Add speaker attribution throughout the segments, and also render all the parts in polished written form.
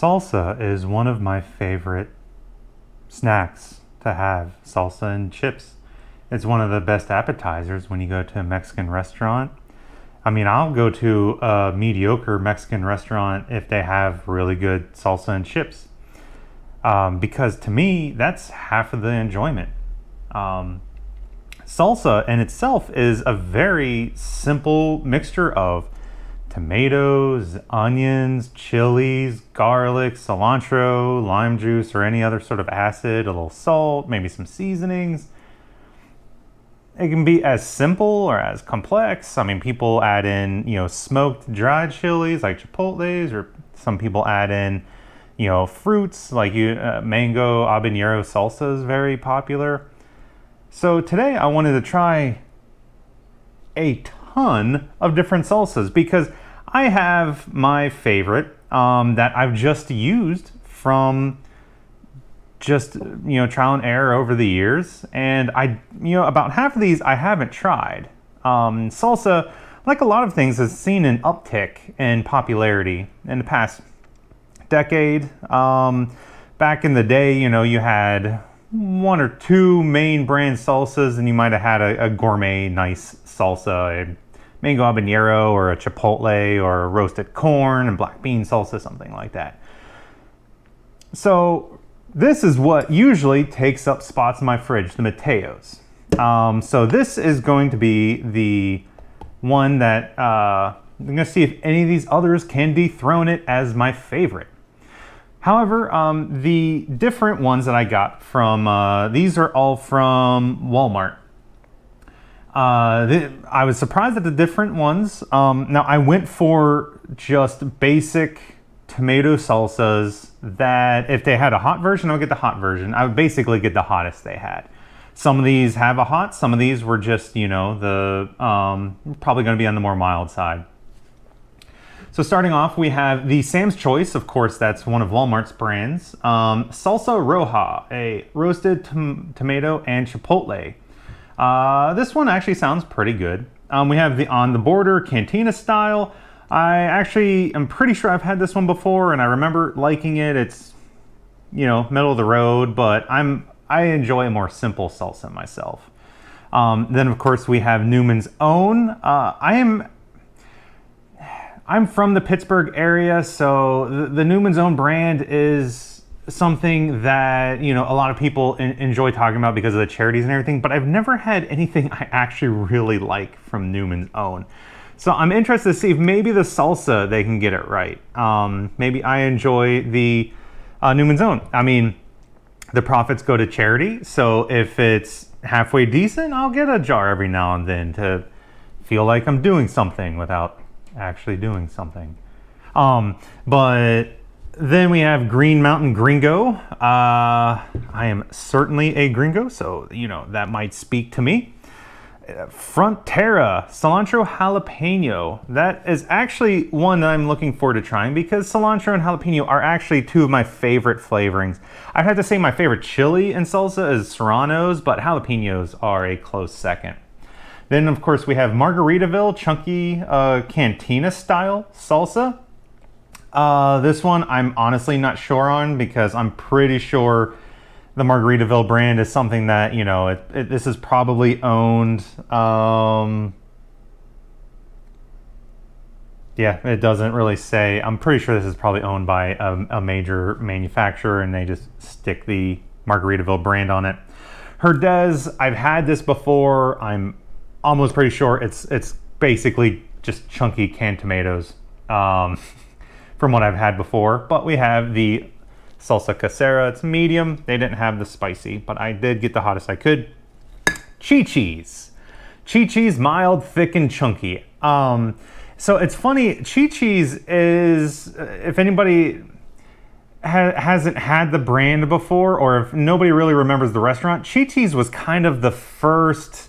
Speaker 1: Salsa is one of my favorite snacks to have. Salsa and chips. It's one of the best appetizers when you go to a Mexican restaurant. I mean, I'll go to a mediocre Mexican restaurant if they have really good salsa and chips. Because to me, that's half of the enjoyment. Salsa in itself is a very simple mixture of tomatoes, onions, chilies, garlic, cilantro, lime juice, or any other sort of acid, a little salt, maybe some seasonings. It can be as simple or as complex. I mean, people add in, smoked dried chilies like chipotles, or some people add in, fruits like mango habanero salsa is very popular. So today I wanted to try a ton of different salsas because I have my favorite that I've just used from just trial and error over the years, and about half of these I haven't tried. Salsa, like a lot of things, has seen an uptick in popularity in the past decade. Back in the day, you had one or two main brand salsas, and you might have had a gourmet nice salsa, a mango habanero or a chipotle or a roasted corn and black bean salsa, something like that. So this is what usually takes up spots in my fridge, the Mateos. So this is going to be the one that I'm going to see if any of these others can dethrone it as my favorite. However, the different ones that I got from, these are all from Walmart. I was surprised at the different ones. Now I went for just basic tomato salsas that if they had a hot version, I would get the hot version. I would basically get the hottest they had. Some of these have a hot, some of these were just, probably going to be on the more mild side. So starting off, we have the Sam's Choice. Of course, that's one of Walmart's brands. Salsa Roja, a roasted tomato and chipotle. This one actually sounds pretty good. We have the On the Border Cantina style. I actually am pretty sure I've had this one before, and I remember liking it. It's, middle of the road, but I enjoy a more simple salsa myself. Then, of course, we have Newman's Own. I'm from the Pittsburgh area, so the Newman's Own brand is something that, a lot of people enjoy talking about because of the charities and everything, but I've never had anything I actually really like from Newman's Own. So I'm interested to see if maybe the salsa, they can get it right. Maybe I enjoy the Newman's Own. I mean, the profits go to charity, so if it's halfway decent, I'll get a jar every now and then to feel like I'm doing something without actually doing something. But then we have Green Mountain Gringo. I am certainly a gringo, so that might speak to me. Frontera cilantro jalapeno. That is actually one that I'm looking forward to trying because cilantro and jalapeno are actually two of my favorite flavorings. I'd have to say my favorite chili in salsa is serranos, but jalapenos are a close second. Then of course we have Margaritaville chunky cantina style salsa. This one I'm honestly not sure on because I'm pretty sure the Margaritaville brand is something that, this is probably owned. Yeah, it doesn't really say. I'm pretty sure this is probably owned by a major manufacturer and they just stick the Margaritaville brand on it. Herdez, I've had this before. I'm almost pretty sure it's basically just chunky canned tomatoes from what I've had before. But we have the Salsa Casera, it's medium. They didn't have the spicy, but I did get the hottest I could. Chi-Chi's. Chi-Chi's mild, thick, and chunky. So it's funny, Chi-Chi's is, if anybody hasn't had the brand before, or if nobody really remembers the restaurant, Chi-Chi's was kind of the first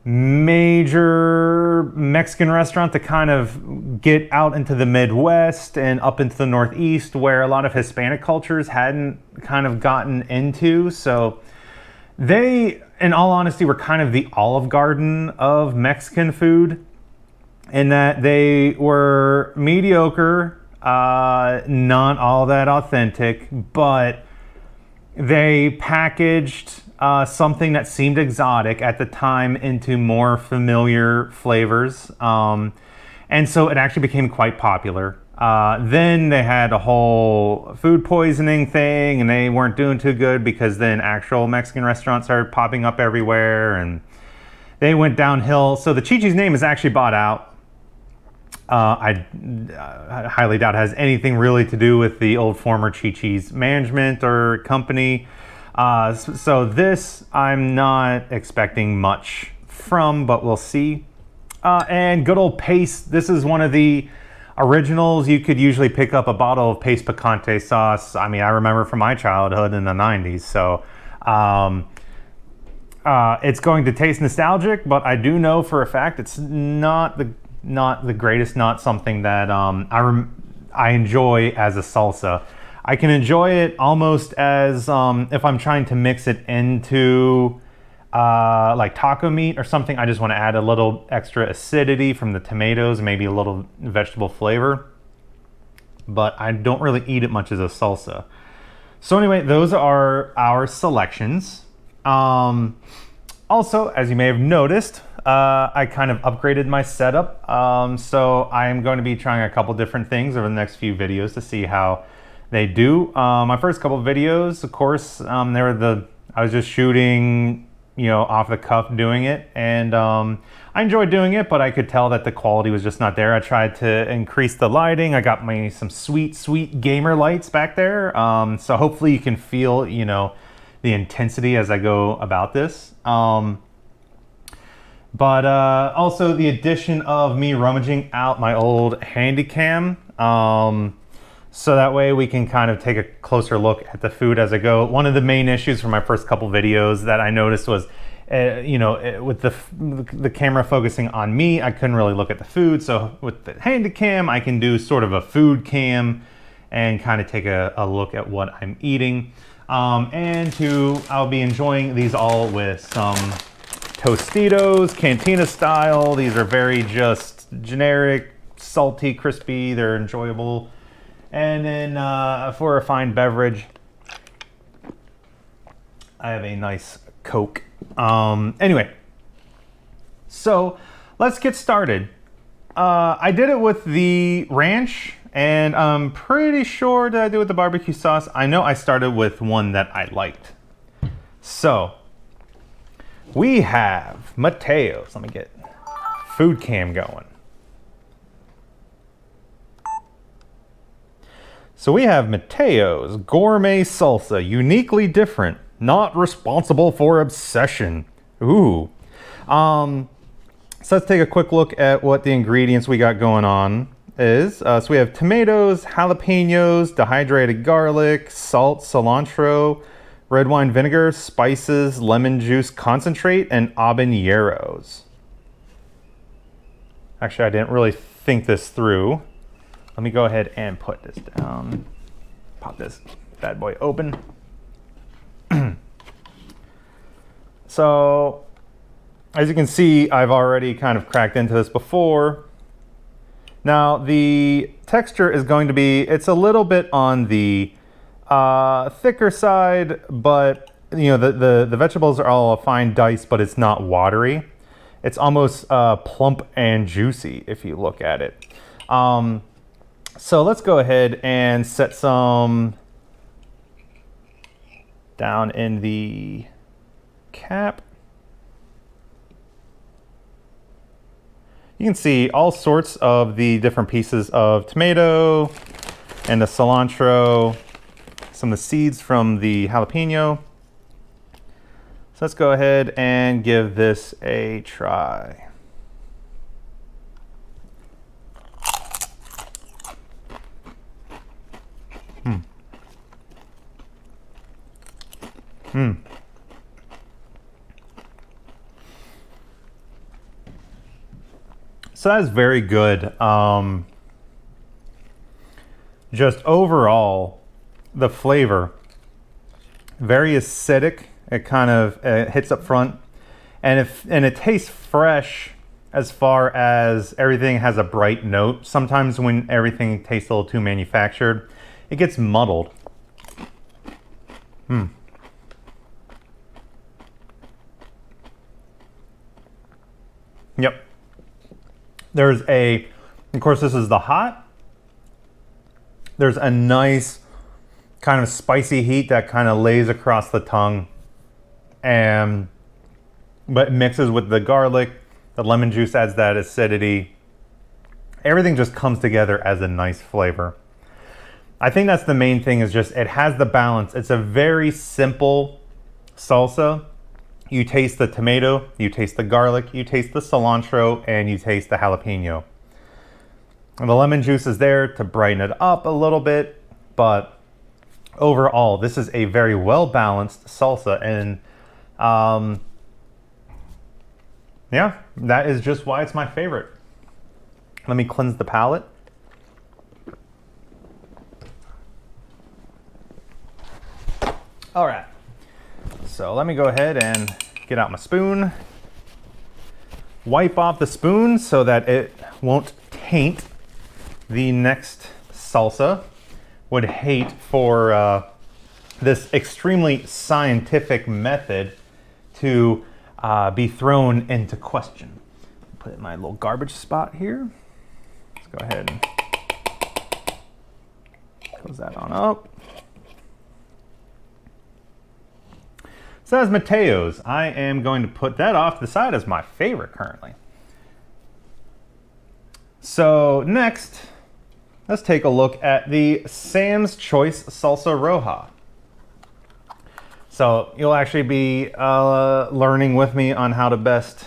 Speaker 1: major Mexican restaurant to kind of get out into the Midwest and up into the Northeast where a lot of Hispanic cultures hadn't kind of gotten into. So they, in all honesty, were kind of the Olive Garden of Mexican food in that they were mediocre, Not all that authentic, but they packaged something that seemed exotic at the time into more familiar flavors. And so it actually became quite popular. Then they had a whole food poisoning thing, and they weren't doing too good because then actual Mexican restaurants started popping up everywhere, and they went downhill. So the Chi-Chi's name is actually bought out. I highly doubt it has anything really to do with the old former Chi-Chi's management or company. So this I'm not expecting much from, but we'll see. And good old paste. This is one of the originals. You could usually pick up a bottle of paste picante sauce. I mean, I remember from my childhood in the 90s. So it's going to taste nostalgic, but I do know for a fact it's not the greatest, not something that I enjoy as a salsa. I can enjoy it almost as if I'm trying to mix it into like taco meat or something. I just want to add a little extra acidity from the tomatoes, maybe a little vegetable flavor, but I don't really eat it much as a salsa. So anyway, those are our selections. Also, as you may have noticed, I kind of upgraded my setup. So I am going to be trying a couple different things over the next few videos to see how they do. My first couple of videos, of course, I was just shooting, off the cuff doing it, and I enjoyed doing it, but I could tell that the quality was just not there. I tried to increase the lighting. I got some sweet gamer lights back there. So hopefully you can feel, the intensity as I go about this. But also the addition of me rummaging out my old Handycam, so that way we can kind of take a closer look at the food as I go. One of the main issues for my first couple videos that I noticed was, with the camera focusing on me, I couldn't really look at the food. So with the Handycam, I can do sort of a food cam and kind of take a look at what I'm eating. I'll be enjoying these all with some Tostitos, Cantina style. These are very just generic, salty, crispy. They're enjoyable. And then for a fine beverage, I have a nice Coke. Anyway, so let's get started. I did it with the ranch, and I'm pretty sure that I did it with the barbecue sauce. I know I started with one that I liked. So we have Mateo's. Let me get food cam going. So we have Mateo's Gourmet Salsa, uniquely different, not responsible for obsession. Ooh. So let's take a quick look at what the ingredients we got going on is. So we have tomatoes, jalapenos, dehydrated garlic, salt, cilantro, red wine vinegar, spices, lemon juice concentrate, and habaneros. Actually, I didn't really think this through. Let me go ahead and put this down. Pop this bad boy open. So, as you can see, I've already kind of cracked into this before. Now, the texture is going to be, it's a little bit on the thicker side, but the vegetables are all a fine dice, but it's not watery. It's almost plump and juicy if you look at it. So let's go ahead and set some down in the cap. You can see all sorts of the different pieces of tomato and the cilantro, some of the seeds from the jalapeno. So let's go ahead and give this a try. So that's very good. Just overall, the flavor, very acidic. It kind of hits up front, and it tastes fresh as far as everything has a bright note. Sometimes when everything tastes a little too manufactured, it gets muddled. Yep. There's a, of course this is the hot. There's a nice kind of spicy heat that kind of lays across the tongue, but it mixes with the garlic. The lemon juice adds that acidity. Everything just comes together as a nice flavor. I think that's the main thing, is just it has the balance. It's a very simple salsa. You taste the tomato, you taste the garlic, you taste the cilantro, and you taste the jalapeno. And the lemon juice is there to brighten it up a little bit, but overall, this is a very well-balanced salsa, and yeah, that is just why it's my favorite. Let me cleanse the palate. All right, so let me go ahead and get out my spoon. Wipe off the spoon so that it won't taint the next salsa. Would hate for this extremely scientific method to be thrown into question. Put it in my little garbage spot here. Let's go ahead and close that on up. So that's Mateo's. I am going to put that off to the side as my favorite currently. So next, let's take a look at the Sam's Choice Salsa Roja. So you'll actually be learning with me on how to best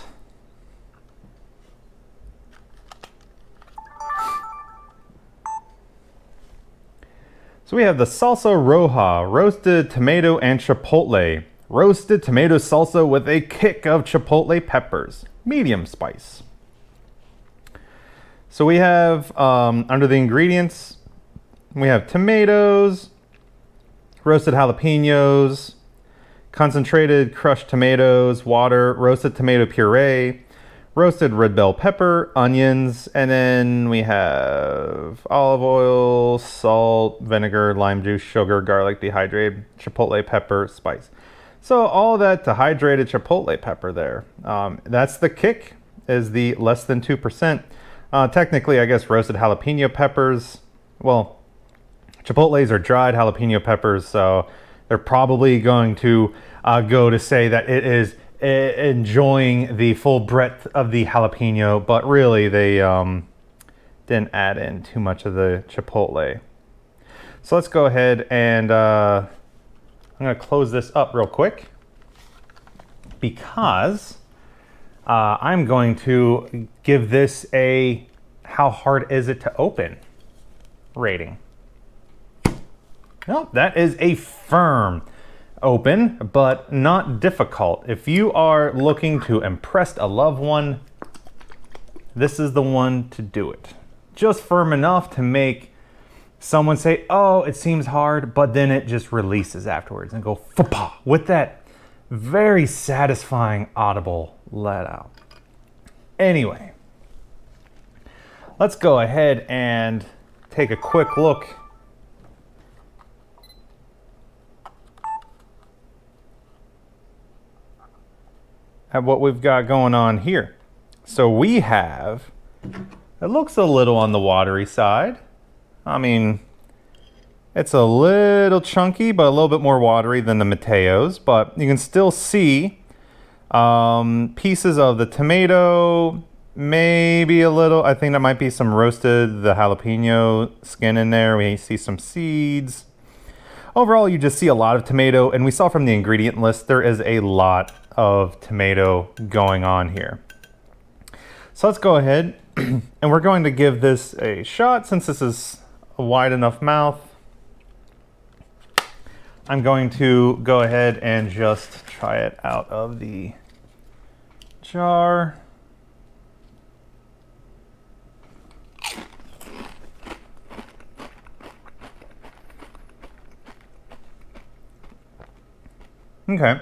Speaker 1: So we have the Salsa Roja, roasted tomato and chipotle. Roasted tomato salsa with a kick of chipotle peppers, medium spice. So we have, under the ingredients, we have tomatoes, roasted jalapenos, concentrated crushed tomatoes, water, roasted tomato puree, roasted red bell pepper, onions, and then we have olive oil, salt, vinegar, lime juice, sugar, garlic, dehydrated, chipotle pepper, spice. So all that dehydrated chipotle pepper there. That's the kick, is the less than 2%. Technically, I guess roasted jalapeno peppers, well, chipotles are dried jalapeno peppers, so they're probably going to go to say that it is enjoying the full breadth of the jalapeno, but really they didn't add in too much of the chipotle. So let's go ahead and I'm going to close this up real quick because I'm going to give this a how hard is it to open rating. No, that is a firm open, but not difficult. If you are looking to impress a loved one, this is the one to do it. Just firm enough to make someone say, oh, it seems hard, but then it just releases afterwards and go fa-pa with that very satisfying audible let out. Anyway, let's go ahead and take a quick look at what we've got going on here. So we have, it looks a little on the watery side. I mean, it's a little chunky, but a little bit more watery than the Mateo's, but you can still see pieces of the tomato, maybe a little, I think there might be some roasted, the jalapeno skin in there. We see some seeds. Overall, you just see a lot of tomato, and we saw from the ingredient list, there is a lot of tomato going on here. So let's go ahead and we're going to give this a shot. Since this is a wide enough mouth, I'm going to go ahead and just try it out of the jar. Okay.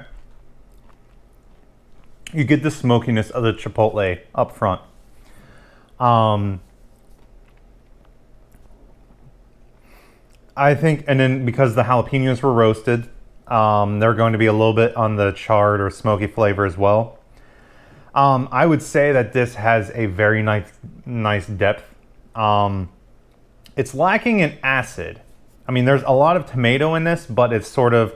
Speaker 1: You get the smokiness of the chipotle up front. I think, and then because the jalapenos were roasted, they're going to be a little bit on the charred or smoky flavor as well. I would say that this has a very nice depth. It's lacking in acid. I mean, there's a lot of tomato in this, but it's sort of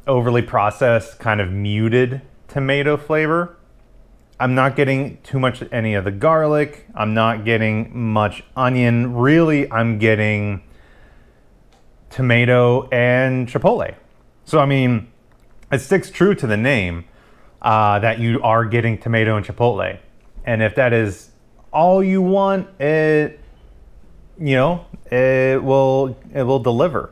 Speaker 1: overly processed, kind of muted tomato flavor. I'm not getting too much any of the garlic. I'm not getting much onion. Really, I'm getting tomato and chipotle. So, I mean, it sticks true to the name that you are getting tomato and chipotle. And if that is all you want, it will deliver.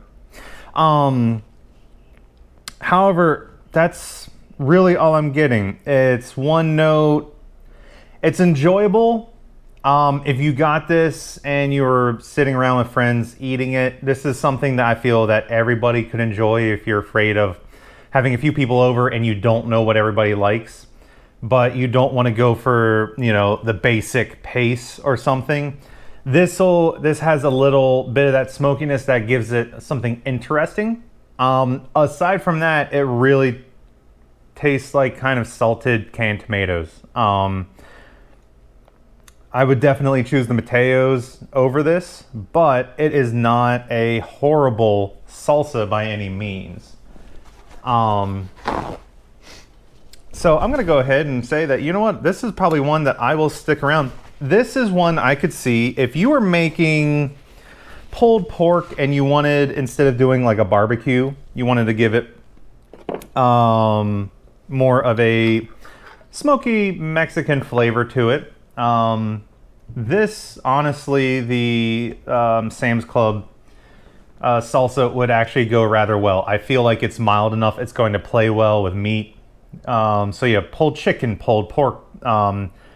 Speaker 1: However, that's really all I'm getting. It's one note. It's enjoyable. If you got this and you were sitting around with friends eating it, this is something that I feel that everybody could enjoy if you're afraid of having a few people over and you don't know what everybody likes, but you don't want to go for, the basic pace or something. This has a little bit of that smokiness that gives it something interesting. Aside from that, it really tastes like kind of salted canned tomatoes. I would definitely choose the Mateos over this, but it is not a horrible salsa by any means. So I'm going to go ahead and say that, you know what, this is probably one that I will stick around. This is one I could see if you were making pulled pork and you wanted, instead of doing like a barbecue, you wanted to give it more of a smoky Mexican flavor to it. This, honestly, the Sam's Club salsa would actually go rather well. I feel like it's mild enough. It's going to play well with meat. So yeah, pulled chicken, pulled pork,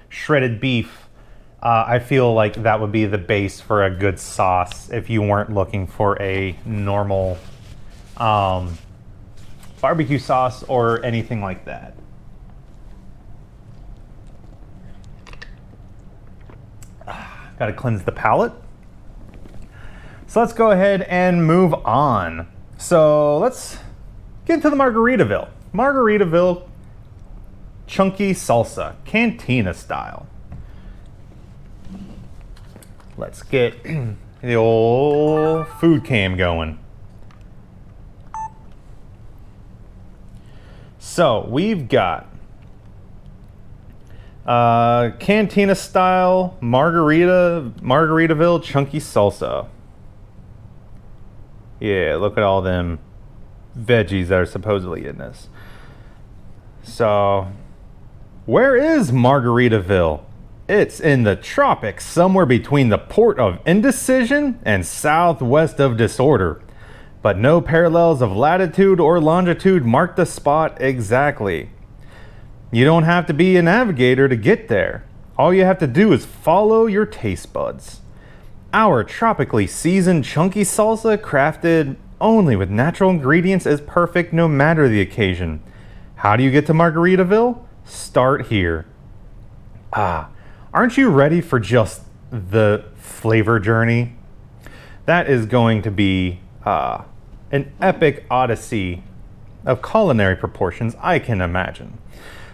Speaker 1: shredded beef. I feel like that would be the base for a good sauce if you weren't looking for a normal barbecue sauce or anything like that. Got to cleanse the palate. So let's go ahead and move on. So let's get into the Margaritaville. Margaritaville chunky salsa, cantina style. Let's get the old food cam going. So we've got cantina style Margaritaville chunky salsa. Yeah, look at all them veggies that are supposedly in this. So, where is Margaritaville? It's in the tropics, somewhere between the port of indecision and southwest of disorder. But no parallels of latitude or longitude mark the spot exactly. You don't have to be a navigator to get there. All you have to do is follow your taste buds. Our tropically seasoned chunky salsa, crafted only with natural ingredients, is perfect no matter the occasion. How do you get to Margaritaville? Start here. Aren't you ready for just the flavor journey? That is going to be an epic odyssey of culinary proportions I can imagine.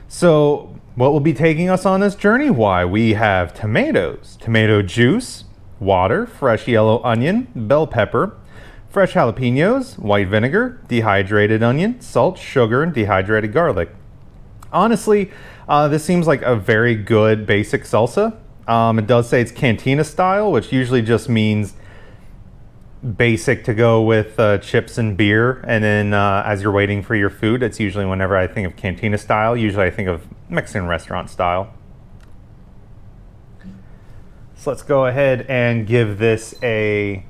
Speaker 1: So, what will be taking us on this journey? Why, we have tomatoes, tomato juice, water, fresh yellow onion, bell pepper, fresh jalapenos, white vinegar, dehydrated onion, salt, sugar, and dehydrated garlic. Honestly, this seems like a very good basic salsa. It does say it's cantina style, which usually just means basic to go with chips and beer. And then as you're waiting for your food, it's usually whenever I think of cantina style, usually I think of Mexican restaurant style. So let's go ahead and give this a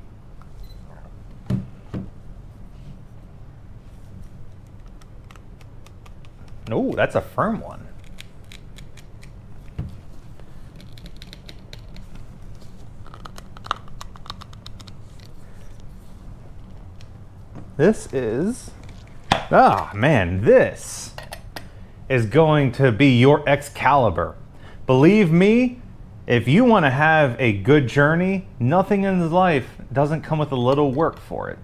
Speaker 1: oh, that's a firm one. This is, this is going to be your Excalibur. Believe me, If you want to have a good journey, nothing in this life doesn't come with a little work for it.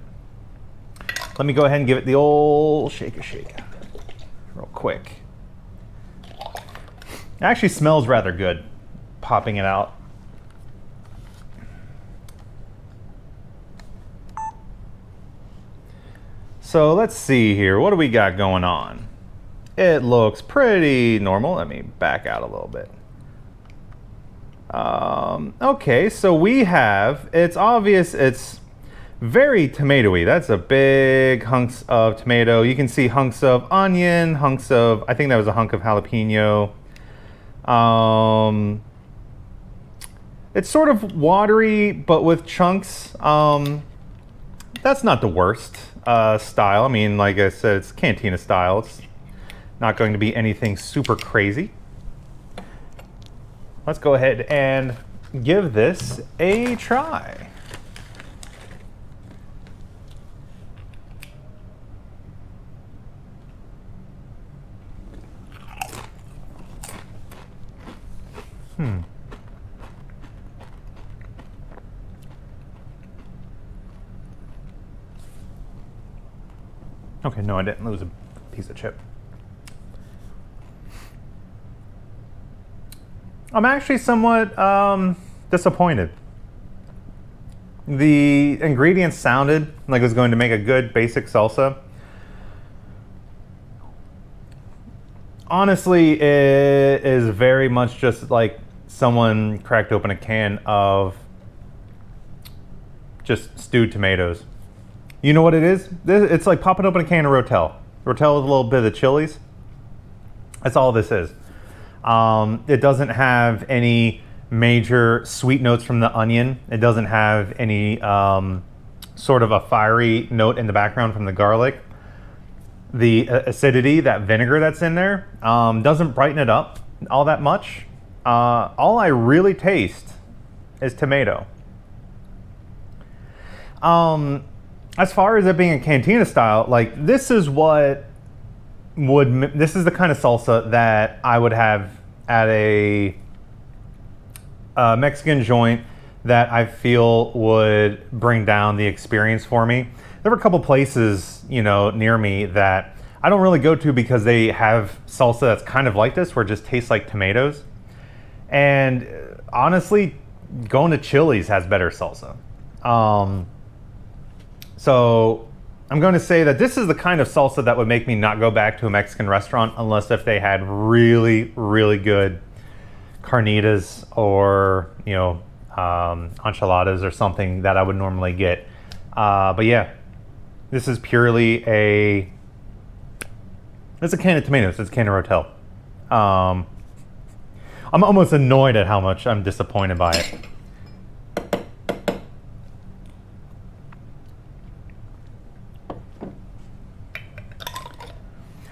Speaker 1: Let me go ahead and give it the old shake real quick. It actually smells rather good, popping it out. So let's see here, what do we got going on? It looks pretty normal. Let me back out a little bit. Okay, so we have, it's obvious it's very tomatoey. That's a big hunks of tomato. You can see hunks of onion, hunks of, I think that was a hunk of jalapeno. It's sort of watery, but with chunks. That's not the worst style. I mean, like I said, it's cantina style. It's not going to be anything super crazy. Let's go ahead and give this a try. Okay, no, I didn't lose a piece of chip. I'm actually somewhat disappointed. The ingredients sounded like it was going to make a good basic salsa. Honestly, it is very much just like someone cracked open a can of just stewed tomatoes. You know what it is? It's like popping open a can of Rotel. Rotel with a little bit of the chilies. That's all this is. It doesn't have any major sweet notes from the onion. It doesn't have any sort of a fiery note in the background from the garlic. The acidity, that vinegar that's in there, doesn't brighten it up all that much. All I really taste is tomato. As far as it being a cantina style, like this is what this is the kind of salsa that I would have at a Mexican joint that I feel would bring down the experience for me. There were a couple places, you know, near me that I don't really go to because they have salsa that's kind of like this, where it just tastes like tomatoes. And honestly, going to Chili's has better salsa. So I'm going to say that this is the kind of salsa that would make me not go back to a Mexican restaurant unless if they had really, really good carnitas or, you know, enchiladas or something that I would normally get. But yeah, this is purely it's a can of tomatoes. It's a can of Rotel. I'm almost annoyed at how much I'm disappointed by it.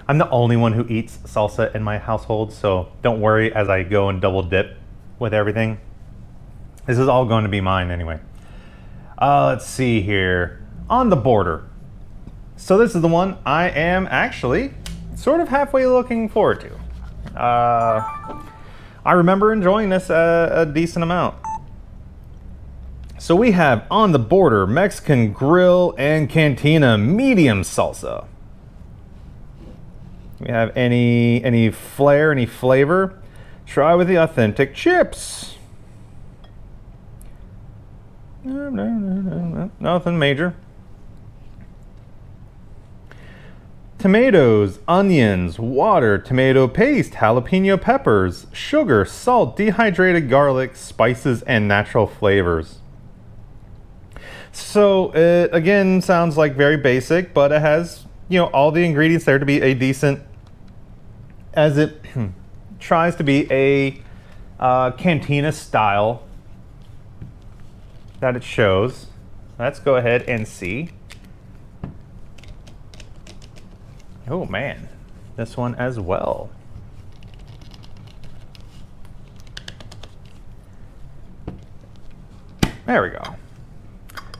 Speaker 1: I'm the only one who eats salsa in my household, so don't worry as I go and double dip with everything. This is all going to be mine anyway. Let's see here. On the border. So this is the one I am actually sort of halfway looking forward to. I remember enjoying this a decent amount. So we have On the Border Mexican Grill and Cantina Medium Salsa. We have any flair, any flavor. Try with the authentic chips. No, nothing major. Tomatoes, onions, water, tomato paste, jalapeno peppers, sugar, salt, dehydrated garlic, spices, and natural flavors. So it again sounds like very basic, but it has, you know, all the ingredients there to be a decent, as it tries to be a cantina style that it shows. Let's go ahead and see. Oh man, this one as well. There we go.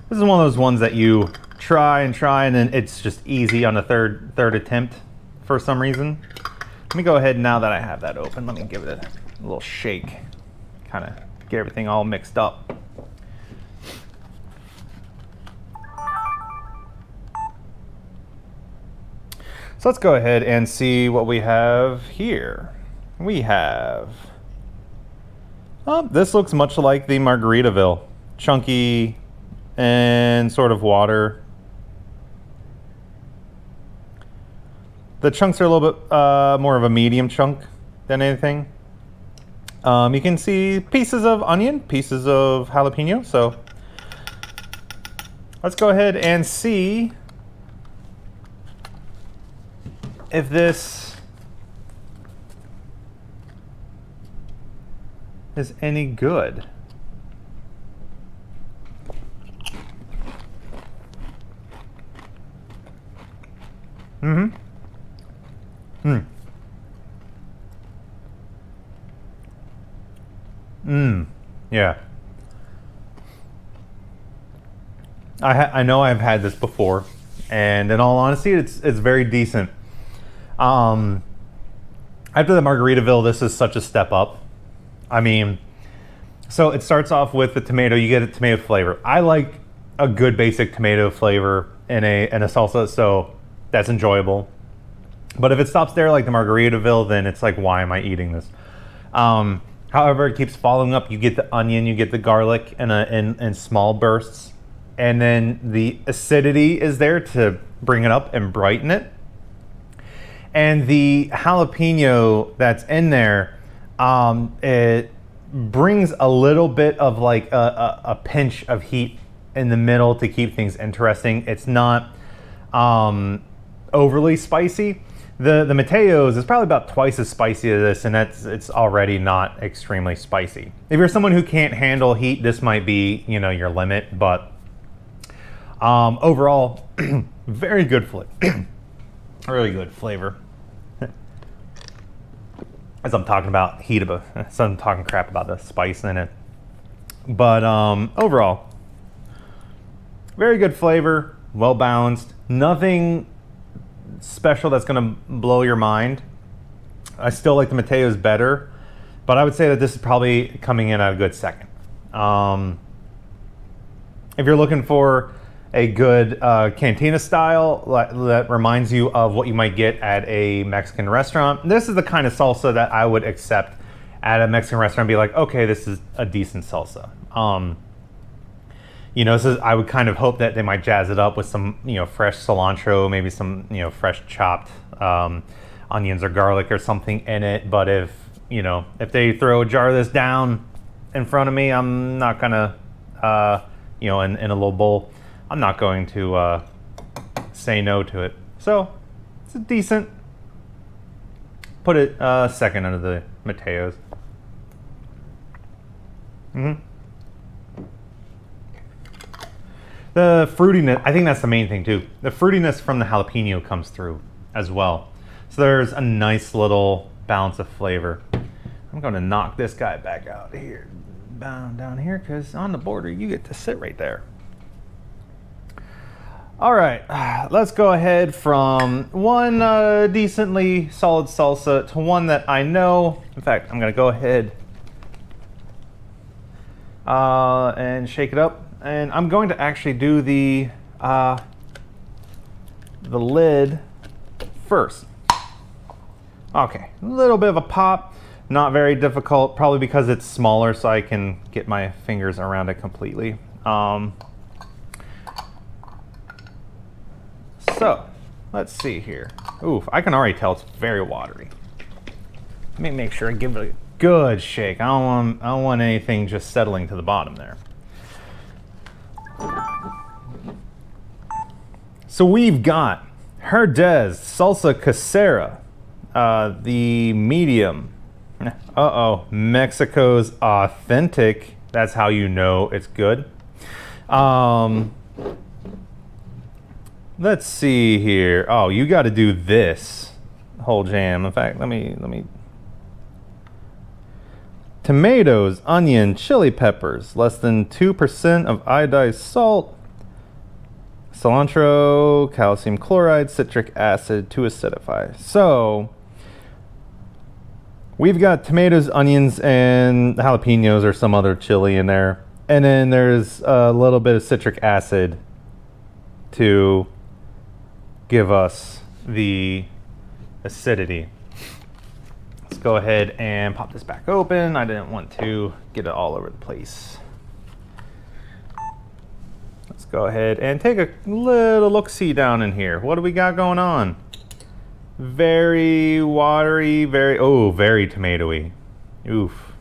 Speaker 1: This is one of those ones that you try and then it's just easy on the third attempt for some reason. Let me go ahead now that I have that open. Let me give it a little shake. Kind of get everything all mixed up. So let's go ahead and see what we have here. We have, this looks much like the Margaritaville. Chunky and sort of water. The chunks are a little bit more of a medium chunk than anything. You can see pieces of onion, pieces of jalapeno. So let's go ahead and see if this is any good. Yeah. I know I've had this before, and in all honesty, it's very decent. After the Margaritaville, this is such a step up. I mean, so it starts off with the tomato. You get a tomato flavor. I like a good basic tomato flavor in a salsa, so that's enjoyable. But if it stops there, like the Margaritaville, then it's like, why am I eating this? However, it keeps following up. You get the onion, you get the garlic in small bursts, and then the acidity is there to bring it up and brighten it. And the jalapeno that's in there, it brings a little bit of like a pinch of heat in the middle to keep things interesting. It's not overly spicy. The Mateos is probably about twice as spicy as this, and it's already not extremely spicy. If you're someone who can't handle heat, this might be, you know, your limit. But overall, very good flavor. Really good flavor. As I'm talking about heat, so I'm talking crap about the spice in it. But overall, very good flavor, well balanced. Nothing special that's going to blow your mind. I still like the Mateos better, but I would say that this is probably coming in at a good second. If you're looking for a good cantina style that reminds you of what you might get at a Mexican restaurant, this is the kind of salsa that I would accept at a Mexican restaurant and be like, okay, this is a decent salsa. You know, I would kind of hope that they might jazz it up with some, you know, fresh cilantro, maybe some, you know, fresh chopped onions or garlic or something in it. But if they throw a jar of this down in front of me, I'm not gonna, you know, in a little bowl, I'm not going to say no to it. So it's a decent. Put it second under the Mateos. The fruitiness, I think that's the main thing too. The fruitiness from the jalapeno comes through as well. So there's a nice little balance of flavor. I'm going to knock this guy back out here, down here, because on the border you get to sit right there. All right, let's go ahead from one decently solid salsa to one that I know. In fact, I'm going to go ahead and shake it up. And I'm going to actually do the lid first. Okay, a little bit of a pop, not very difficult, probably because it's smaller so I can get my fingers around it completely. So, let's see here. Oof, I can already tell it's very watery. Let me make sure I give it a good shake. I don't want anything just settling to the bottom there. So we've got Herdez Salsa Casera, the medium. Mexico's authentic. That's how you know it's good. Let's see here. Oh, you got to do this whole jam. In fact, let me. Tomatoes, onion, chili peppers, less than 2% of iodized salt, cilantro, calcium chloride, citric acid to acidify. So We've got tomatoes, onions, and jalapenos or some other chili in there. And then there's a little bit of citric acid to give us the acidity. Let's go ahead and pop this back open. I didn't want to get it all over the place. Let's go ahead and take a little look-see down in here. What do we got going on? Very watery, very tomatoey. Oof.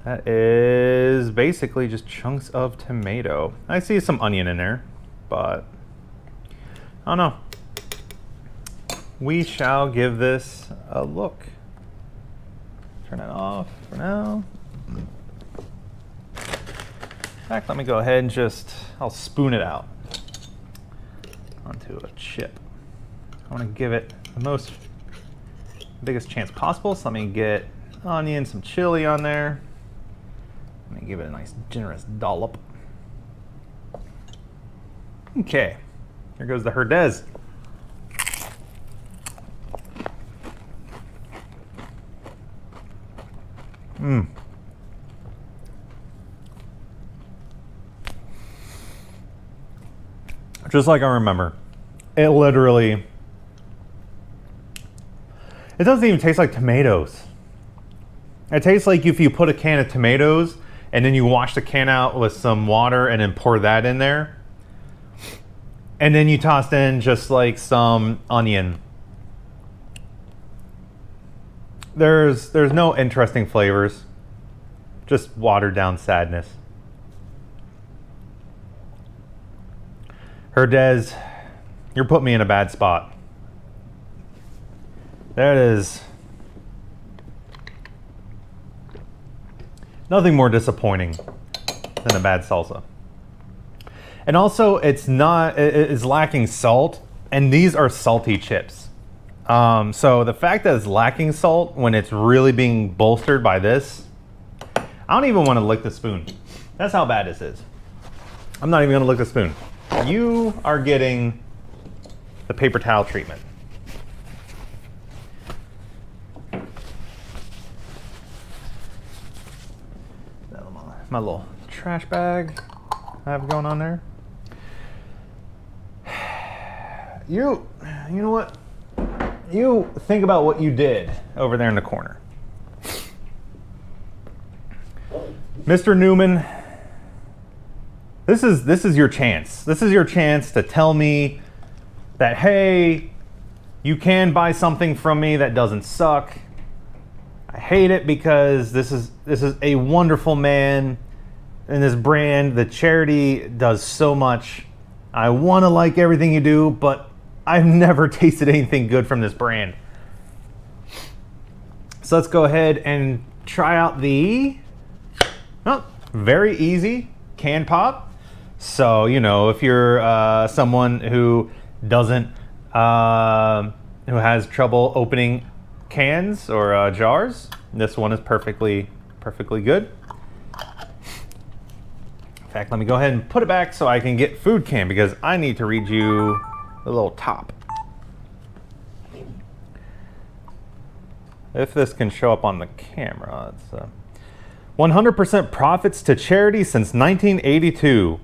Speaker 1: That is basically just chunks of tomato. I see some onion in there, but I don't know. We shall give this a look. Turn it off for now. In fact, let me go ahead and I'll spoon it out onto a chip. I want to give it the biggest chance possible, so let me get onion, some chili on there. Let me give it a nice generous dollop. Okay, here goes the Herdez. Just like I remember, it doesn't even taste like tomatoes. It tastes like if you put a can of tomatoes and then you wash the can out with some water and then pour that in there. And then you tossed in just like some onion. There's no interesting flavors. Just watered down sadness. Herdez, you're putting me in a bad spot. That is nothing more disappointing than a bad salsa. And also, it's lacking salt, and these are salty chips. So the fact that it's lacking salt when it's really being bolstered by this, I don't even want to lick the spoon. That's how bad this is. I'm not even going to lick the spoon. You are getting the paper towel treatment. My little trash bag I have going on there. You know what? You think about what you did over there in the corner. Mr. Newman, this is your chance. This is your chance to tell me that, hey, you can buy something from me that doesn't suck. I hate it because this is a wonderful man and this brand. The charity does so much. I want to like everything you do, but I've never tasted anything good from this brand. So let's go ahead and try out the very easy can pop. So, you know, if you're someone who doesn't, who has trouble opening cans or jars, this one is perfectly good. In fact, let me go ahead and put it back so I can get food can, because I need to read you the little top. If this can show up on the camera, it's 100% profits to charity since 1982.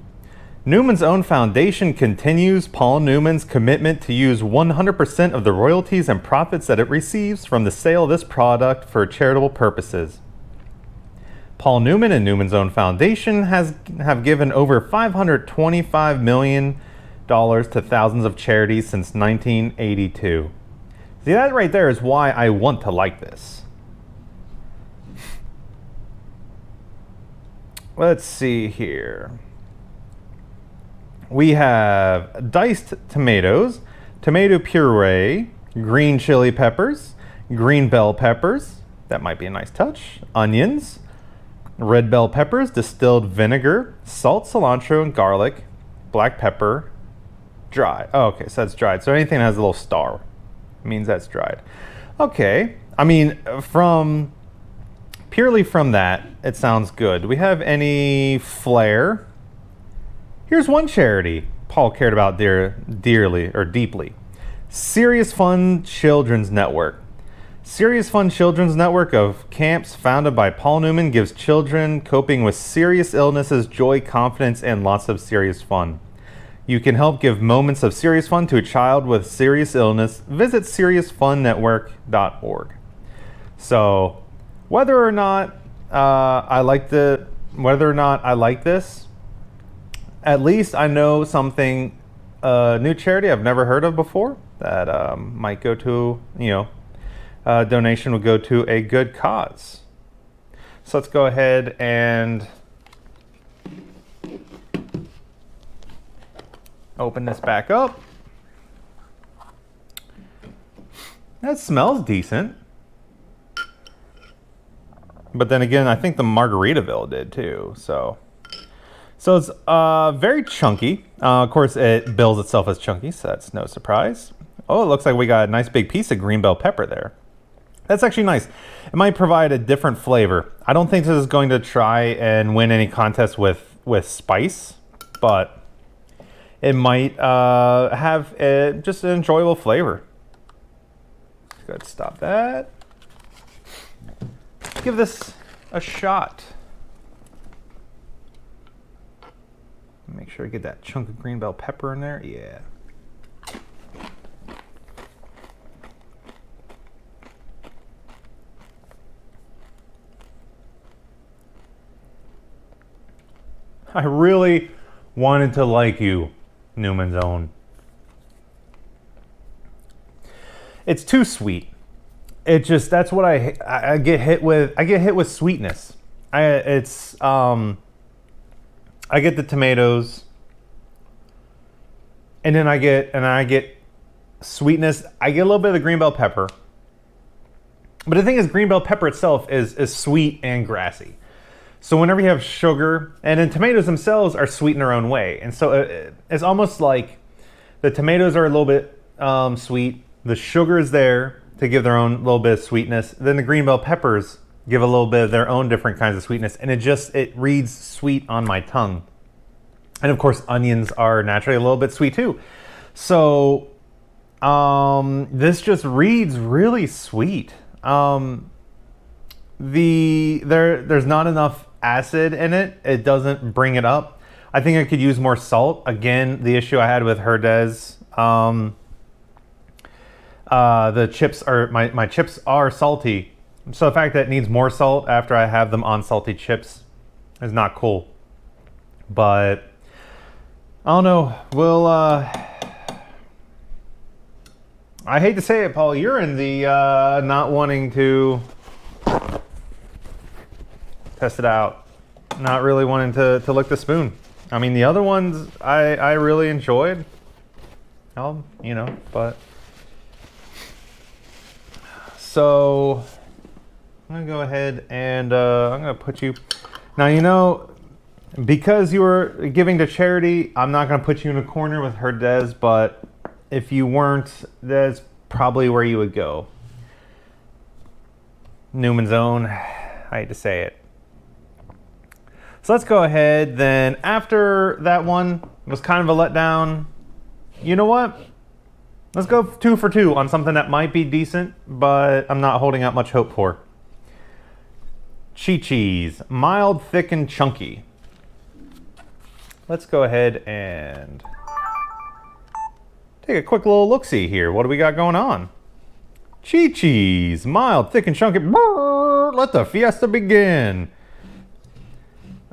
Speaker 1: Newman's Own Foundation continues Paul Newman's commitment to use 100% of the royalties and profits that it receives from the sale of this product for charitable purposes. Paul Newman and Newman's Own Foundation have given over $525 million to thousands of charities since 1982. See, that right there is why I want to like this. Let's see here. We have diced tomatoes, tomato puree, green chili peppers, green bell peppers, that might be a nice touch, onions, red bell peppers, distilled vinegar, salt, cilantro, and garlic, black pepper, dry. Oh, okay, so that's dried. So anything that has a little star means that's dried. Okay, I mean, purely from that, it sounds good. Do we have any flair? Here's one charity Paul cared about deeply. Serious Fun Children's Network. Serious Fun Children's Network of camps founded by Paul Newman gives children coping with serious illnesses joy, confidence, and lots of serious fun. You can help give moments of serious fun to a child with serious illness. Visit seriousfunnetwork.org. So, whether or not I like this, at least I know something, new charity I've never heard of before that might go to, donation will go to a good cause. So let's go ahead and open this back up. That smells decent. But then again, I think the Margaritaville did too. So it's very chunky. Of course, it bills itself as chunky, so that's no surprise. Oh, it looks like we got a nice big piece of green bell pepper there. That's actually nice. It might provide a different flavor. I don't think this is going to try and win any contest with spice, but it might have just an enjoyable flavor. Let's go ahead and stop that. Let's give this a shot. Make sure I get that chunk of green bell pepper in there. Yeah. I really wanted to like you, Newman's Own. It's too sweet. It just, that's what I get hit with. I get hit with sweetness. I get the tomatoes, and then I get sweetness. I get a little bit of the green bell pepper. But the thing is, green bell pepper itself is sweet and grassy. So whenever you have sugar, and then tomatoes themselves are sweet in their own way. And so it's almost like the tomatoes are a little bit sweet. The sugar is there to give their own little bit of sweetness. Then the green bell peppers give a little bit of their own different kinds of sweetness. And it reads sweet on my tongue. And of course, onions are naturally a little bit sweet too. So this just reads really sweet. There's not enough acid in it. It doesn't bring it up. I think I could use more salt. Again, the issue I had with Herdez, the chips are my chips are salty. So the fact that it needs more salt after I have them on salty chips is not cool. But I don't know. We'll I hate to say it, Paul, you're in the not wanting to test it out. Not really wanting to lick the spoon. I mean, the other ones I really enjoyed. But. So, I'm going to go ahead and I'm going to put you. Now, because you were giving to charity, I'm not going to put you in a corner with Herdez, but if you weren't, that's probably where you would go. Newman's Own. I hate to say it. So let's go ahead then. After that one was kind of a letdown, you know what? Let's go 2 for 2 on something that might be decent, but I'm not holding out much hope for. Chi-Chi's, mild, thick, and chunky. Let's go ahead and take a quick little look-see here. What do we got going on? Chi-Chi's, mild, thick, and chunky. Brrr, let the fiesta begin.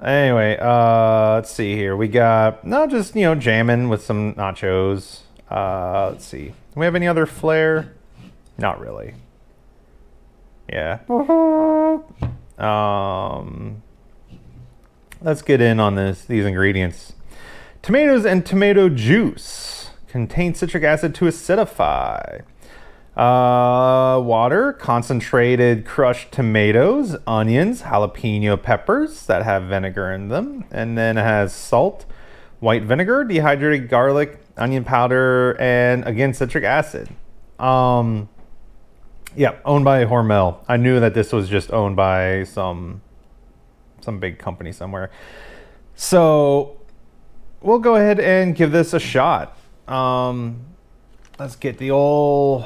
Speaker 1: Anyway, let's see here. We got, just jamming with some nachos. Let's see. Do we have any other flair? Not really. Yeah. Let's get in on these ingredients. Tomatoes and tomato juice contain citric acid to acidify. Water, concentrated crushed tomatoes, onions, jalapeno peppers that have vinegar in them, and then it has salt, white vinegar, dehydrated garlic, onion powder, and again citric acid. Yeah, owned by Hormel. I knew that this was just owned by some big company somewhere. So we'll go ahead and give this a shot. Let's get the old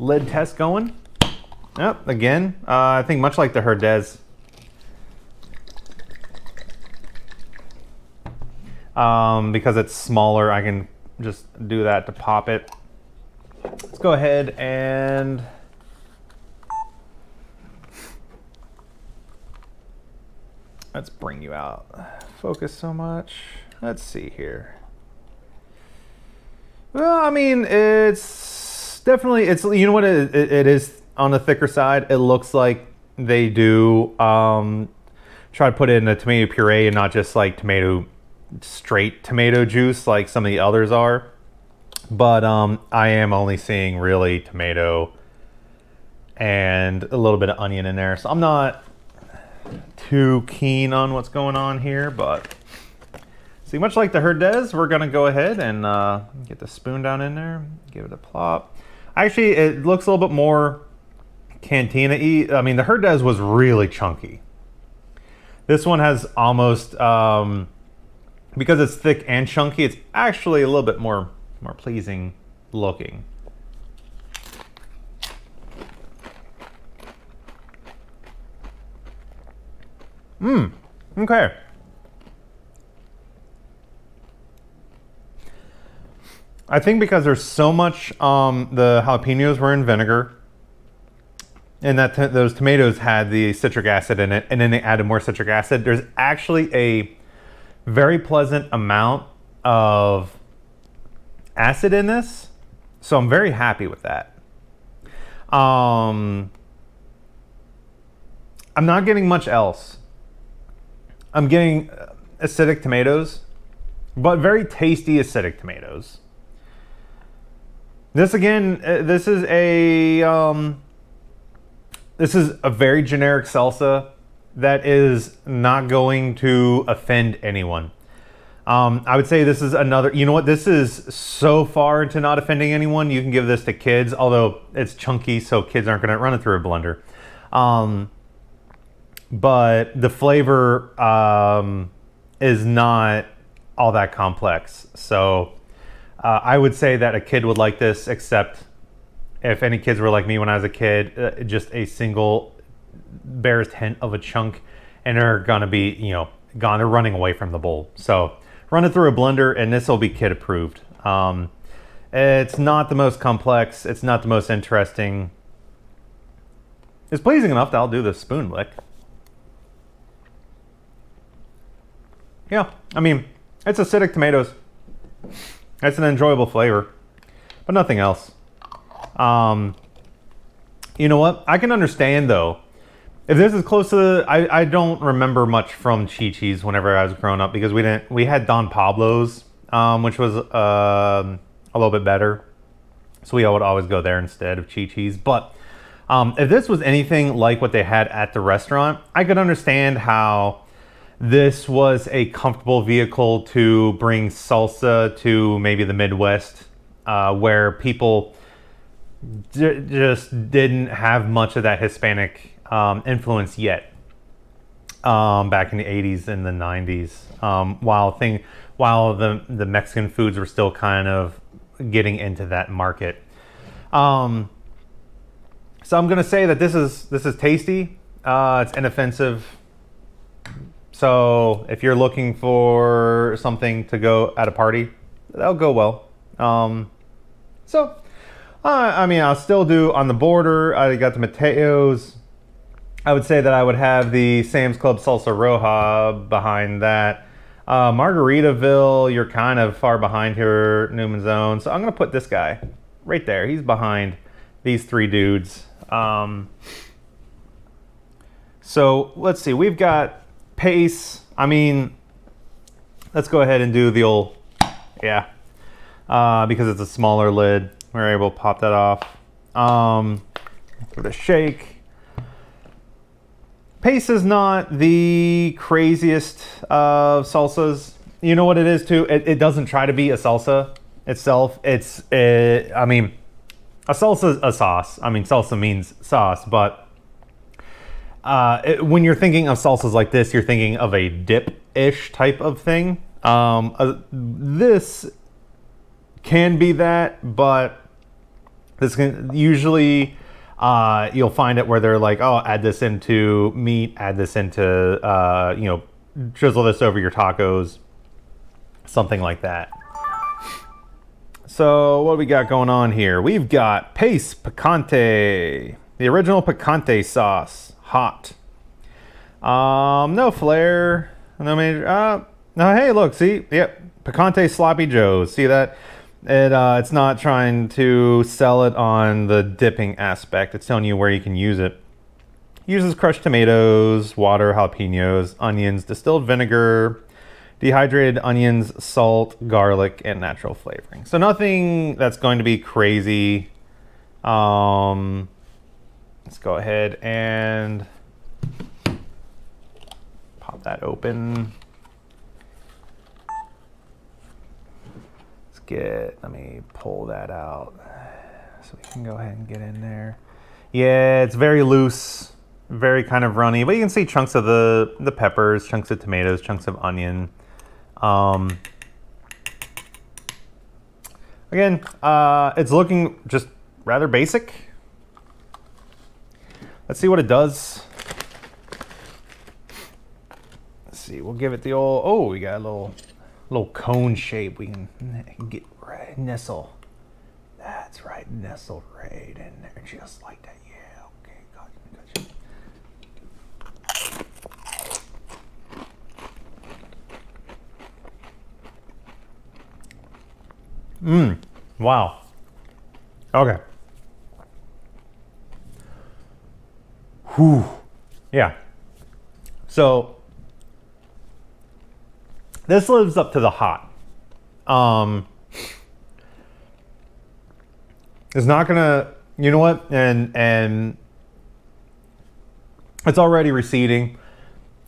Speaker 1: lid test going. Yep, again, I think much like the Herdez. Because it's smaller, I can just do that to pop it. Let's go ahead and let's bring you out. Focus so much. Let's see here. Well, I mean, it's definitely, you know what, it is on the thicker side. It looks like they do try to put it in a tomato puree and not just like straight tomato juice like some of the others are. But I am only seeing really tomato and a little bit of onion in there. So I'm not too keen on what's going on here, but see, much like the Herdez, we're gonna go ahead and get the spoon down in there, give it a plop. Actually, it looks a little bit more cantina-y. I mean, the Herdez was really chunky. This one has almost, because it's thick and chunky, it's actually a little bit more pleasing looking. Okay. I think because there's so much, the jalapenos were in vinegar, and that those tomatoes had the citric acid in it, and then they added more citric acid. There's actually a very pleasant amount of acid in this, so I'm very happy with that. I'm not getting much else. I'm getting acidic tomatoes, but very tasty acidic tomatoes. This again, this is a very generic salsa that is not going to offend anyone. I would say this is another, you know what, this is so far into not offending anyone, you can give this to kids, although it's chunky, so kids aren't gonna run it through a blender. But the flavor is not all that complex. So I would say that a kid would like this, except if any kids were like me when I was a kid, just a single barest hint of a chunk, and they're gonna be, you know, gone, they're running away from the bowl. So run it through a blender, and this will be kid approved. It's not the most complex. It's not the most interesting. It's pleasing enough that I'll do the spoon lick. Yeah, I mean, it's acidic tomatoes. It's an enjoyable flavor, but nothing else. You know what? I can understand though, if this is close to, I don't remember much from Chi-Chi's whenever I was growing up, because we had Don Pablo's, which was a little bit better. So we would always go there instead of Chi-Chi's. But if this was anything like what they had at the restaurant, I could understand how this was a comfortable vehicle to bring salsa to maybe the Midwest, where people just didn't have much of that Hispanic influence yet, back in the 80s and the 90s, while the Mexican foods were still kind of getting into that market. So I'm gonna say that this is tasty. It's inoffensive. So if you're looking for something to go at a party, that'll go well. I mean, I'll still do on the border. I got the Mateos. I would say that I would have the Sam's Club Salsa Roja behind that. Margaritaville, you're kind of far behind here, Newman's Own. So I'm going to put this guy right there. He's behind these three dudes. So let's see. We've got Pace. I mean, let's go ahead and do the old, yeah. Because it's a smaller lid, we're able to pop that off. Give it a shake. Pace is not the craziest of salsas. You know what it is too? It doesn't try to be a salsa itself. I mean, a salsa is a sauce. I mean, salsa means sauce, but when you're thinking of salsas like this, you're thinking of a dip-ish type of thing. This can be that, but This can usually you'll find it where they're like, oh, add this into meat, add this into you know, drizzle this over your tacos, something like that. So what do we got going on here? We've got Pace Picante, the original picante sauce, hot. No flair, no major. No, hey, look, see, yep, Picante Sloppy Joes. See that? It's not trying to sell it on the dipping aspect. It's telling you where you can use it. Uses crushed tomatoes, water, jalapenos, onions, distilled vinegar, dehydrated onions, salt, garlic, and natural flavoring. So nothing that's going to be crazy. Let's go ahead and pop that open. Let me pull that out so we can go ahead and get in there. Yeah, it's very loose, very kind of runny, but you can see chunks of the peppers, chunks of tomatoes, chunks of onion. Again, it's looking just rather basic. Let's see what it does. Let's see, we'll give it the old, oh, we got a little cone shape. We can get right, nestle. That's right, nestle right in there, just like that. Yeah, okay, gotcha. Wow. Okay. Whew. Yeah. So this lives up to the hot. It's not gonna, you know what? And it's already receding.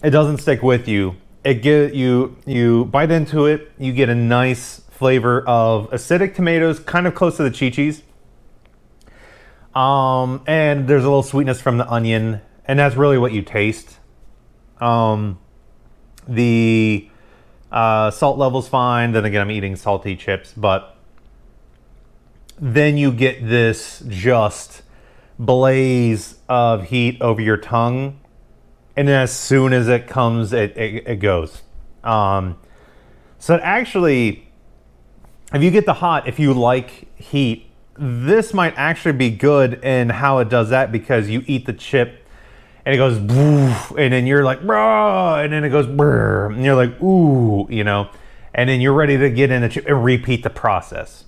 Speaker 1: It doesn't stick with you. You bite into it. You get a nice flavor of acidic tomatoes, kind of close to the chi-chis. And there's a little sweetness from the onion, and that's really what you taste. The salt level's fine. Then again, I'm eating salty chips, but then you get this just blaze of heat over your tongue, and then as soon as it comes, it goes. So it actually, if you get the hot, if you like heat, this might actually be good in how it does that, because you eat the chip and it goes boof, and then you're like, bruh, and then it goes brr, and you're like, ooh, you know, and then you're ready to get in the chip and repeat the process.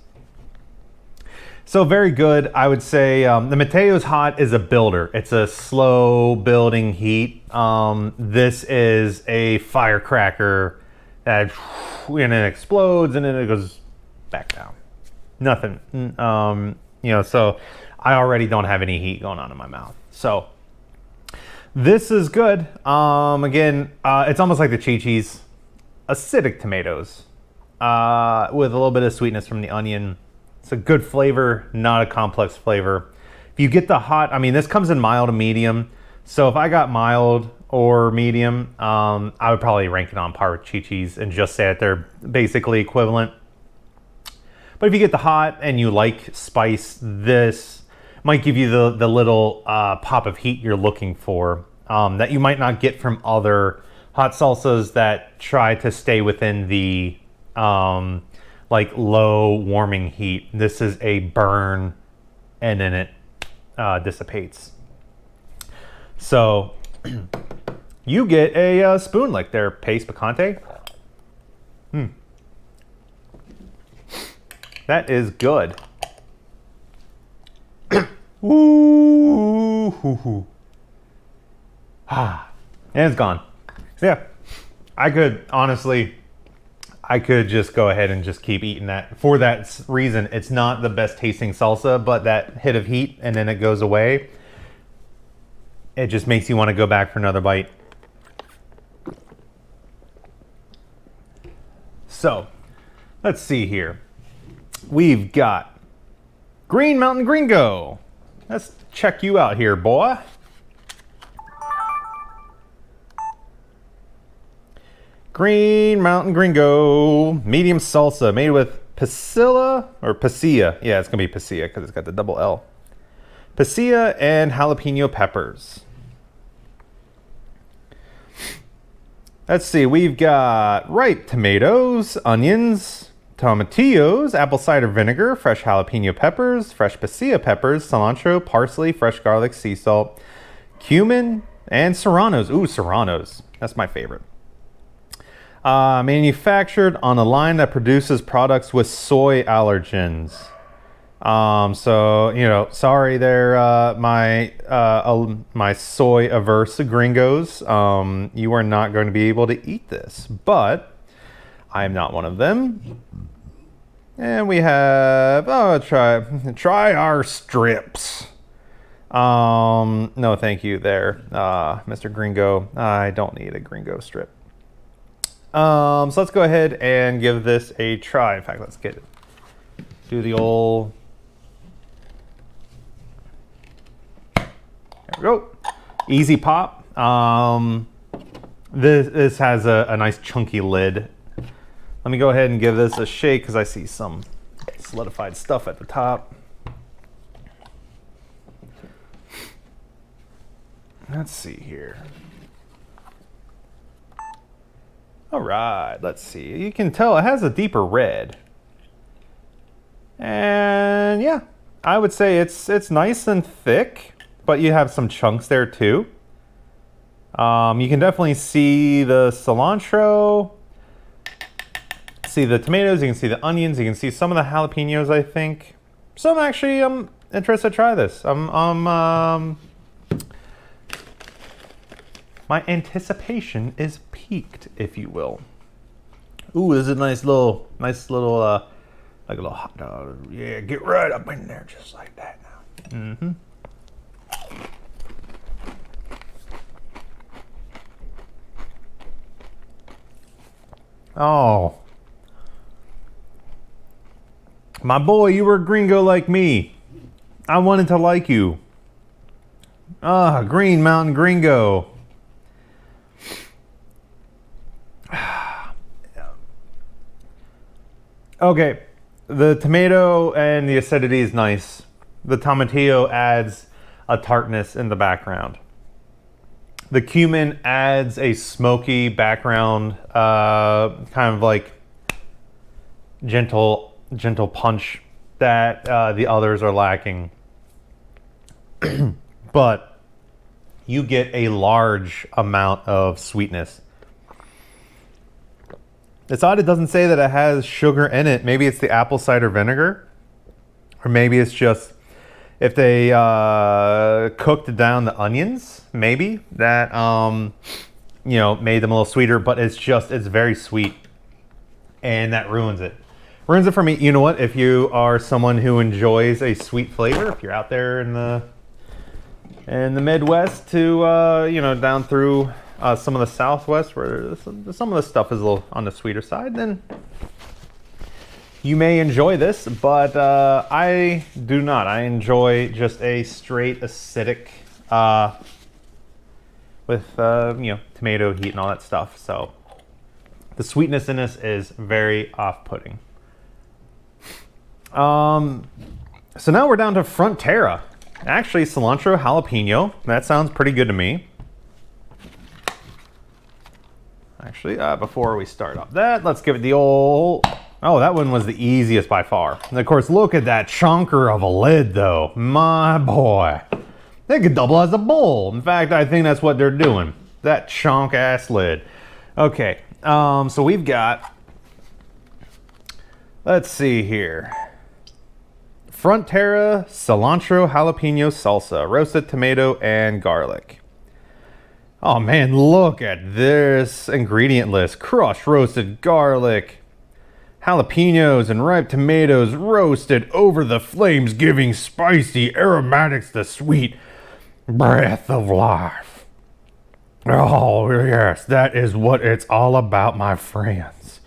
Speaker 1: So very good. I would say the Mateo's hot is a builder. It's a slow building heat. This is a firecracker that, and it explodes and then it goes back down. Nothing. You know, so I already don't have any heat going on in my mouth. So this is good. Again, it's almost like the chi-chis. Acidic tomatoes with a little bit of sweetness from the onion. It's a good flavor, not a complex flavor. If you get the hot, I mean, this comes in mild to medium. So if I got mild or medium, I would probably rank it on par with chi-chis and just say that they're basically equivalent. But if you get the hot and you like spice, this might give you the little pop of heat you're looking for that you might not get from other hot salsas that try to stay within the like low warming heat. This is a burn and then it dissipates. So you get a spoon like their Pace Picante. That is good. Ooh, hoo, hoo. And it's gone. So yeah, I could just go ahead and just keep eating that. For that reason, it's not the best tasting salsa, but that hit of heat and then it goes away. It just makes you want to go back for another bite. So, let's see here. We've got Green Mountain Gringo. Let's check you out here, boy. Green Mountain Gringo, medium salsa made with
Speaker 2: pasilla or pasilla. Yeah, it's gonna be pasilla because it's got the double L. Pasilla and jalapeno peppers. Let's see, we've got ripe tomatoes, onions, tomatillos, apple cider vinegar, fresh jalapeno peppers, fresh pasilla peppers, cilantro, parsley, fresh garlic, sea salt, cumin, and serranos. Ooh, serranos. That's my favorite. Manufactured on a line that produces products with soy allergens. So, you know, sorry there, my soy averse gringos. You are not going to be able to eat this, but I am not one of them. And we have, try our strips. No, thank you there, Mr. Gringo. I don't need a gringo strip. So let's go ahead and give this a try. In fact, let's do the old. There we go. Easy pop. This has a nice chunky lid. Let me go ahead and give this a shake because I see some solidified stuff at the top. Let's see here. All right, let's see. You can tell it has a deeper red. And yeah, I would say it's nice and thick, but you have some chunks there too. You can definitely see the cilantro, see the tomatoes, you can see the onions, you can see some of the jalapenos, I think. So I'm interested to try this. My anticipation is peaked, if you will. Ooh, this is a nice little, like a little hot dog. Yeah, get right up in there, just like that now. Mm-hmm. Oh. My boy, you were a gringo like me. I wanted to like you. Green Mountain Gringo. Okay, the tomato and the acidity is nice. The tomatillo adds a tartness in the background. The cumin adds a smoky background, kind of like gentle punch that the others are lacking. But you get a large amount of sweetness. It's odd it doesn't say that it has sugar in it. Maybe it's the apple cider vinegar. Or maybe it's just if they cooked down the onions, maybe that made them a little sweeter, but it's very sweet. And that ruins it. Ruins it for me. You know what? If you are someone who enjoys a sweet flavor, if you're out there in the Midwest to down through some of the Southwest where some of the stuff is a little on the sweeter side, then you may enjoy this, but I do not. I enjoy just a straight acidic with tomato heat and all that stuff. So the sweetness in this is very off-putting. So now we're down to Frontera. Actually, cilantro jalapeno. That sounds pretty good to me. Actually, before we start off that, let's give it the old... Oh, that one was the easiest by far. And of course, look at that chunker of a lid, though. My boy. They could double as a bowl. In fact, I think that's what they're doing. That chunk-ass lid. Okay, so we've got... Let's see here. Frontera cilantro jalapeno salsa, roasted tomato and garlic. Oh man, look at this ingredient list. Crushed roasted garlic, jalapenos and ripe tomatoes roasted over the flames, giving spicy aromatics the sweet breath of life. Oh yes, that is what it's all about, my friends.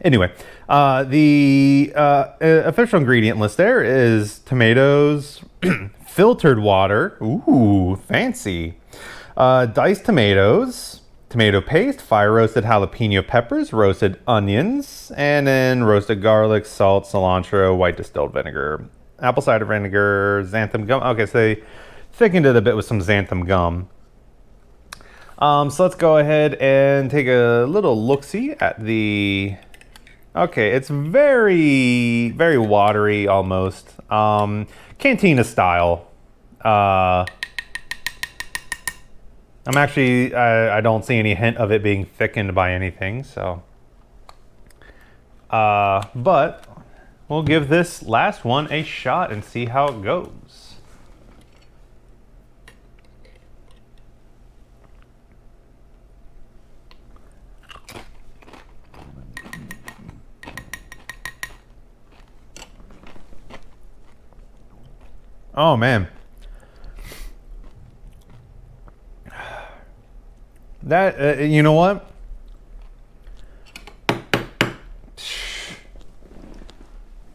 Speaker 2: Anyway, the official ingredient list there is tomatoes, filtered water, ooh, fancy, diced tomatoes, tomato paste, fire roasted jalapeno peppers, roasted onions, and then roasted garlic, salt, cilantro, white distilled vinegar, apple cider vinegar, xanthan gum. Okay, so they thickened it a bit with some xanthan gum. So let's go ahead and take a little look-see at the... Okay, it's very, very watery almost. Cantina style. I'm actually, I don't see any hint of it being thickened by anything, so. But we'll give this last one a shot and see how it goes. Oh man. That, you know what?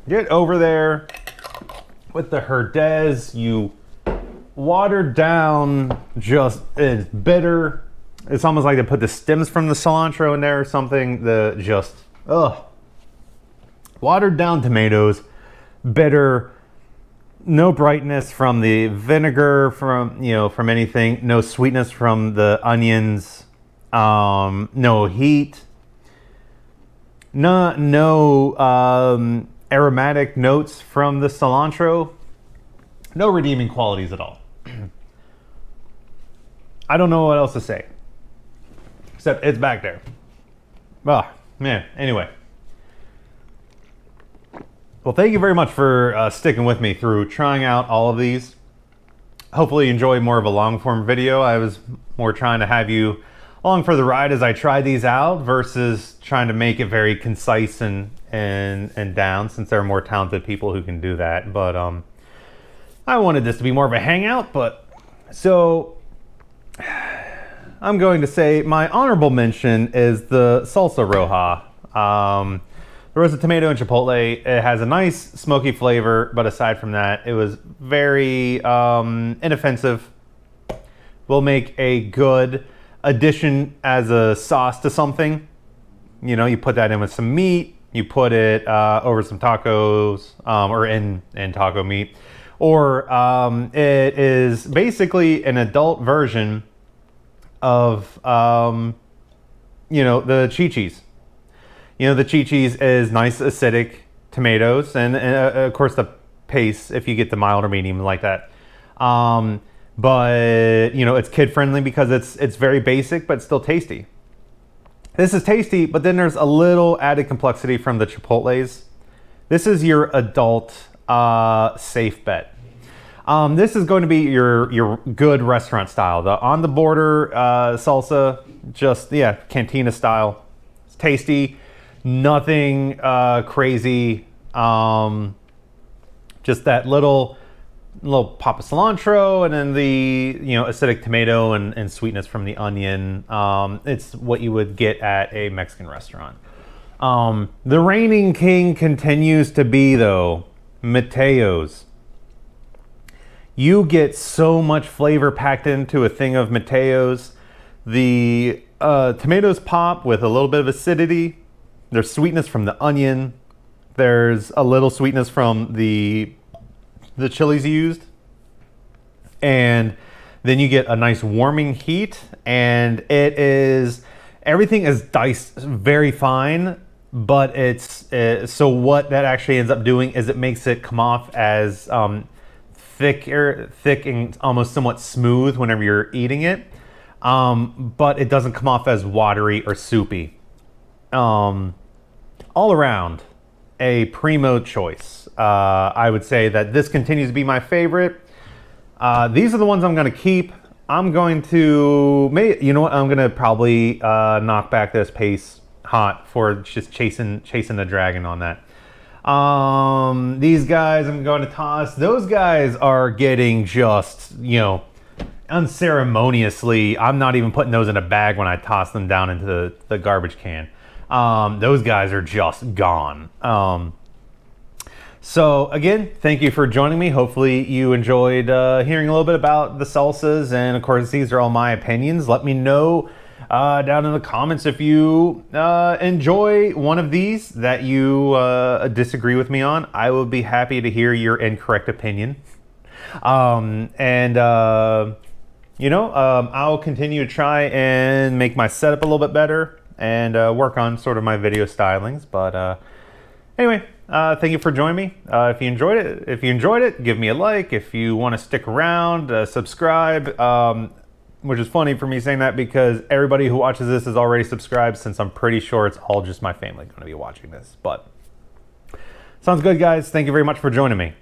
Speaker 2: Get over there with the Herdez. You watered down, just, it's bitter. It's almost like they put the stems from the cilantro in there or something. Watered down tomatoes, bitter. No brightness from the vinegar, from anything. No sweetness from the onions. No heat. No aromatic notes from the cilantro. No redeeming qualities at all. I don't know what else to say. Except it's back there. Oh, man. Anyway. Well, thank you very much for sticking with me through trying out all of these. Hopefully you enjoy more of a long form video. I was more trying to have you along for the ride as I try these out versus trying to make it very concise and down, since there are more talented people who can do that. But I wanted this to be more of a hangout, but so I'm going to say my honorable mention is the salsa roja. The roasted tomato and chipotle, it has a nice smoky flavor, but aside from that, it was very inoffensive. Will make a good addition as a sauce to something. You know, you put that in with some meat, you put it over some tacos, or in taco meat, or it is basically an adult version of, the chichis. The chichis is nice acidic tomatoes, and of course the paste, if you get the mild or medium like that. But it's kid friendly because it's very basic but still tasty. This is tasty, but then there's a little added complexity from the chipotles. This is your adult safe bet. This is going to be your good restaurant style. The on the border salsa, just cantina style. It's tasty. Nothing crazy, just that little pop of cilantro, and then the acidic tomato and sweetness from the onion. It's what you would get at a Mexican restaurant. The reigning king continues to be, though, Mateo's. You get so much flavor packed into a thing of Mateo's. The tomatoes pop with a little bit of acidity. There's sweetness from the onion. There's a little sweetness from the chilies used. And then you get a nice warming heat, and everything is diced very fine, but so what that actually ends up doing is it makes it come off as thick and almost somewhat smooth whenever you're eating it. But it doesn't come off as watery or soupy. All around, a primo choice. I would say that this continues to be my favorite. These are the ones I'm going to keep. I'm going to, I'm going to probably knock back this pace hot for just chasing the dragon on that. These guys I'm going to toss. Those guys are getting just, unceremoniously. I'm not even putting those in a bag when I toss them down into the garbage can. Those guys are just gone. So again, thank you for joining me. Hopefully you enjoyed hearing a little bit about the salsas, and of course these are all my opinions. Let me know down in the comments if you enjoy one of these that you disagree with me on. I will be happy to hear your incorrect opinion. I'll continue to try and make my setup a little bit better and work on sort of my video stylings. But anyway, thank you for joining me. If you enjoyed it, give me a like. If you want to stick around, subscribe. Which is funny for me saying that because everybody who watches this is already subscribed, since I'm pretty sure it's all just my family going to be watching this. But sounds good, guys. Thank you very much for joining me.